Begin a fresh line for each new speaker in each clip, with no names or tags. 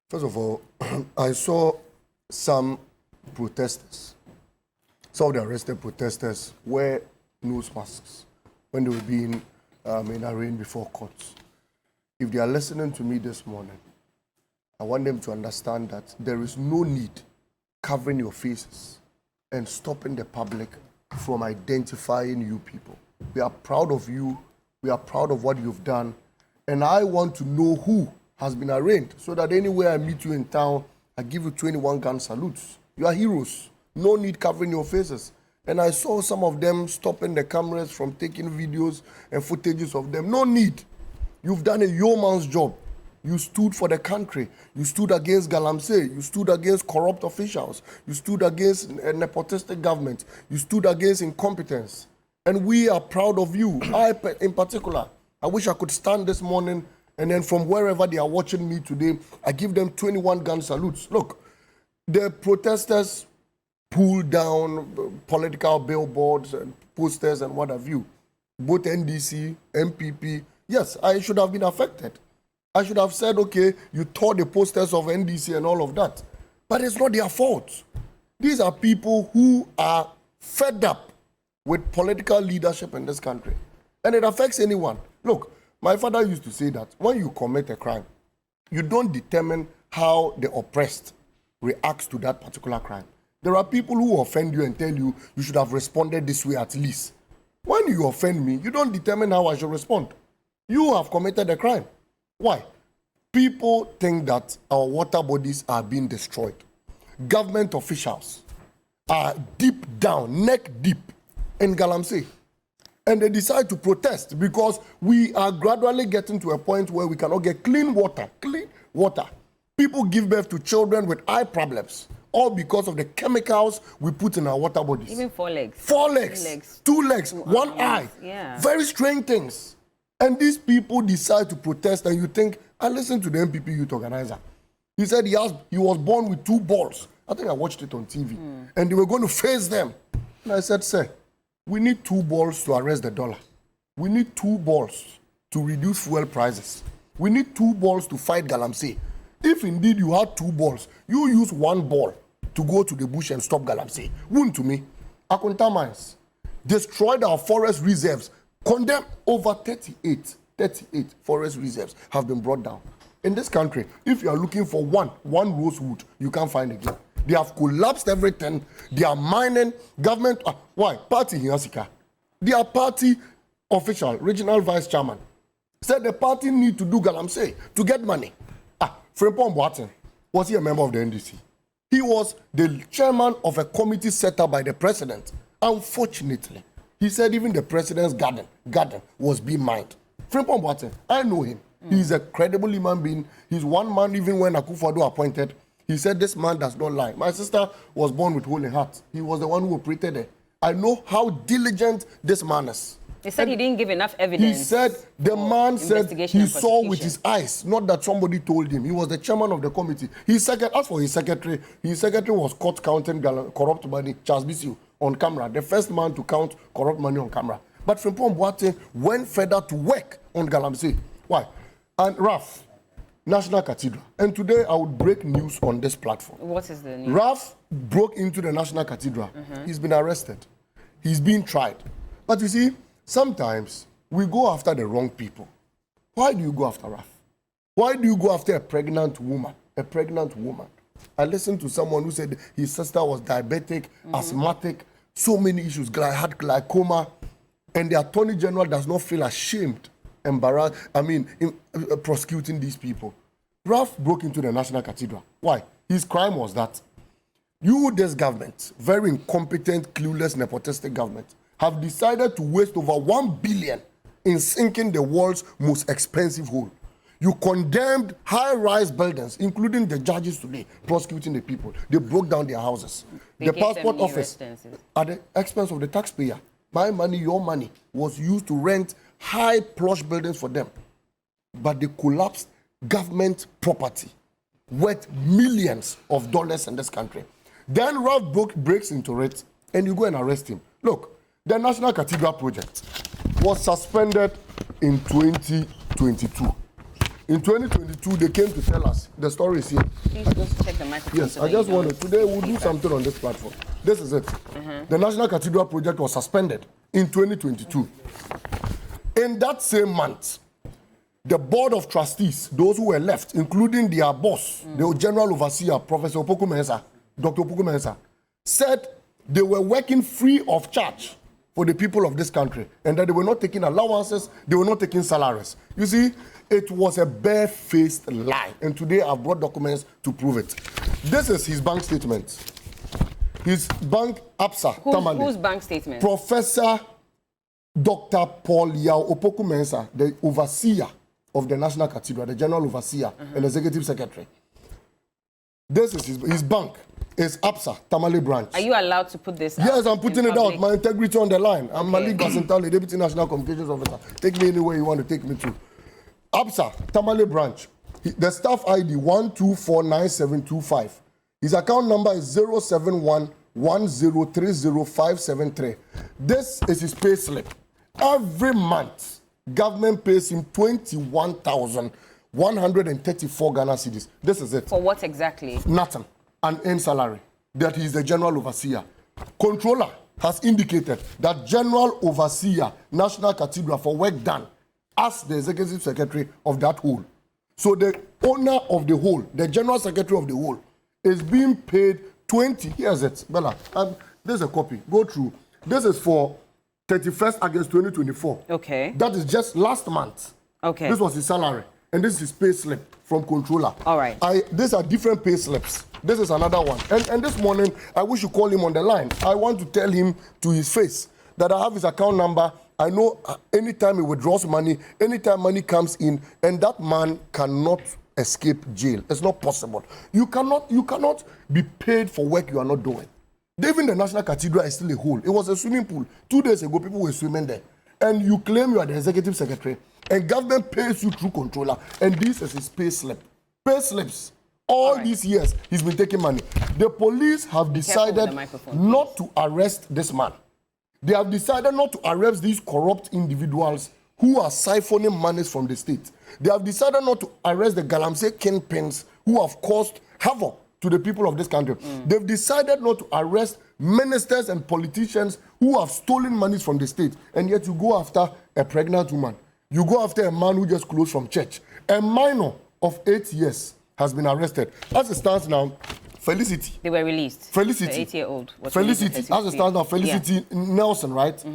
First of all, I saw some protesters, some of the arrested protesters wear nose masks when they were being arraigned before courts. If they are listening to me this morning, I want them to understand that there is no need covering your faces and stopping the public from identifying you people. We are proud of you. We are proud of what you've done. And I want to know who has been arraigned so that anywhere I meet you in town, I give you 21 gun salutes. You are heroes. No need covering your faces. And I saw some of them stopping the cameras from taking videos and footages of them. No need. You've done a yeoman's job. You stood for the country. You stood against Galamsey. You stood against corrupt officials. You stood against a nepotistic government. You stood against incompetence. And we are proud of you. I, in particular, I wish I could stand this morning and then from wherever they are watching me today, I give them 21 gun salutes. Look, the protesters pulled down political billboards and posters and what have you. Both NDC, MPP. Yes, I should have been affected. I should have said, okay, you tore the posters of NDC and all of that. But it's not their fault. These are people who are fed up with political leadership in this country. And it affects anyone. Look, my father used to say that when you commit a crime, you don't determine how the oppressed reacts to that particular crime. There are people who offend you and tell you, you should have responded this way at least. When you offend me, you don't determine how I should respond. You have committed a crime. Why? People think that our water bodies are being destroyed. Government officials are deep down, neck deep in Galamsey. And they decide to protest because we are gradually getting to a point where we cannot get clean water. Clean water. People give birth to children with eye problems, all because of the chemicals we put in our water bodies.
Even 4 legs.
4 legs. 2 legs. 1 eye.
Yeah.
Very strange things. And these people decide to protest, and you think, I listened to the MPP youth organizer. He said he was born with 2 balls. I think I watched it on TV. And they were going to face them. And I said, sir, we need 2 balls to arrest the dollar. We need 2 balls to reduce fuel prices. We need 2 balls to fight Galamsey. If indeed you had 2 balls, you use 1 ball to go to the bush and stop Galamsey. Wouldn't to me? Akunta mines destroyed our forest reserves. Condemned over 38 forest reserves have been brought down. In this country, if you are looking for one rosewood, you can't find again. They have collapsed everything. They are mining. Government, why? Party Hiasika. Their party official, regional vice chairman, said the party need to do Galamsey to get money. Frimpong Boateng, was he a member of the NDC? He was the chairman of a committee set up by the president. Unfortunately, he said even the president's garden was being mined. Frimpong Boateng, I know him. He's a credible human being. He's one man, even when Akufo-Addo appointed, he said this man does not lie. My sister was born with holy heart. He was the one who operated it. I know how diligent this man is.
He said he didn't give enough evidence.
He said, the man said he saw with his eyes, not that somebody told him. He was the chairman of the committee. As for his secretary was caught counting corrupt money, Charles Bisiu, on camera, the first man to count corrupt money on camera. But Frimpong Boateng went further to work on Galamsey. Why? And Raf, National Cathedral. And today I would break news on this platform.
What is the news?
Raf broke into the National Cathedral. He's been arrested. He's being tried. But you see, sometimes we go after the wrong people. Why do you go after Raf? Why do you go after a pregnant woman? A pregnant woman. I listened to someone who said his sister was diabetic, asthmatic, so many issues, had glaucoma, and the Attorney General does not feel ashamed, embarrassed, prosecuting these people. Raf broke into the National Cathedral. Why? His crime was that this government, very incompetent, clueless, nepotistic government, have decided to waste over 1 billion in sinking the world's most expensive hole. You condemned high-rise buildings, including the judges today, prosecuting the people. They broke down their houses. The passport office, at the expense of the taxpayer, my money, your money, was used to rent high plush buildings for them. But they collapsed government property worth millions of dollars in this country. Then Ralph breaks into it, and you go and arrest him. Look, the National Cathedral project was suspended in 2022. In 2022, they came to tell us. The story is here.
Please go check the microphone.
Yes, I just wanted. Today we'll do something on this platform. This is it. The National Cathedral project was suspended in 2022. In that same month, the board of trustees, those who were left, including their boss, the general overseer, Professor Opoku Mensah, Dr. Opoku Mensah, said they were working free of charge for the people of this country and that they were not taking allowances, they were not taking salaries. You see, it was a barefaced lie. And today I've brought documents to prove it. This is his bank statement. His bank, APSA, Tamale.
Whose bank statement?
Professor Dr. Paul Yao Opoku Mensah, the overseer of the National Cathedral, the general overseer and executive secretary. This is his bank. It's APSA, Tamale branch.
Are you allowed to put this out?
Yes, I'm putting it
public?
out. My integrity on the line. I'm Malik Basintale, Deputy National Communications Officer. Take me anywhere you want to take me to. APSA, Tamale branch. The staff ID 1249725. His account number is 07110305573. This is his pay slip. Every month, government pays him 21,134 Ghana cedis. This is it.
For what exactly?
Nothing. An end salary. That he is the general overseer. Controller has indicated that general overseer, National Cathedral, for work done as the executive secretary of that whole. So the owner of the whole, the general secretary of the whole, is being paid 20. Here's it, Bella. There's a copy. Go through. This is for 31st August 2024.
Okay.
That is just last month.
Okay.
This was his salary. And this is his pay slip from controller.
All right.
These are different pay slips. This is another one. And this morning, I wish you call him on the line. I want to tell him to his face that I have his account number. I know anytime he withdraws money, anytime money comes in, and that man cannot escape jail. It's not possible. You cannot be paid for work you are not doing. Even the National Cathedral is still a hole. It was a swimming pool. 2 days ago, people were swimming there. And you claim you are the executive secretary, and government pays you through controller, and this is his pay slip. Pay slips. All these years, he's been taking money. The police have decided not to arrest this man. They have decided not to arrest these corrupt individuals who are siphoning monies from the state. They have decided not to arrest the Galamsey kingpins who have caused havoc to the people of this country. They've decided not to arrest ministers and politicians who have stolen monies from the state. And yet you go after a pregnant woman. You go after a man who just closed from church. A minor of 8 years has been arrested. As it stands now, Felicity.
They were released.
Felicity.
The 8-year-old.
Felicity. As it stands now, Felicity Nelson, right?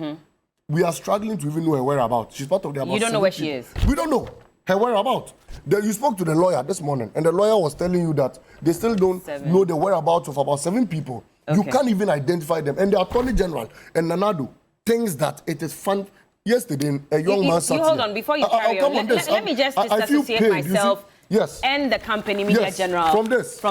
We are struggling to even know her whereabouts. She's part of the about.
You don't know where she is?
We don't know her whereabouts. You spoke to the lawyer this morning, and the lawyer was telling you that they still don't know the whereabouts of about 7 people. Okay. You can't even identify them. And the Attorney General and Nanado thinks that it is fun. Yesterday, a young man sat here.
Hold on, before you carry on, let me just disassociate myself and the company Media General from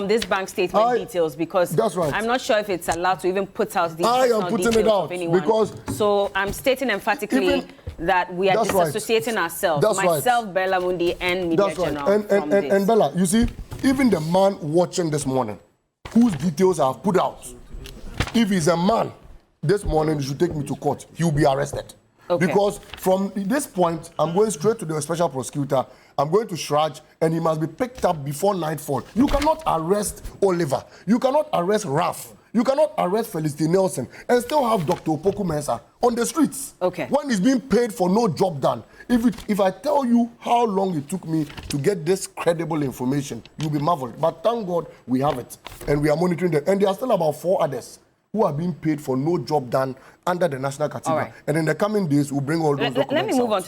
this bank statement details, because
that's right.
I'm not sure if it's allowed to even put out these
I am putting it out because
so I'm stating emphatically that we are disassociating ourselves, myself, Bella Mundi, and Media General from this.
And Bella, you see, even the man watching this morning, whose details I have put out, if he's a man, this morning you should take me to court. He will be arrested. Okay. Because from this point, I'm going straight to the special prosecutor. I'm going to Shraj, and he must be picked up before nightfall. You cannot arrest Oliver. You cannot arrest Ralph. You cannot arrest Felicity Nelson and still have Dr. Opoku Mensah on the streets.
Okay.
When he's being paid for no job done. If I tell you how long it took me to get this credible information, you'll be marveled. But thank God we have it, and we are monitoring them. And there are still about 4 others who are being paid for no job done under the National Cathedral. And in the coming days, we'll bring all those documents
Let me move on to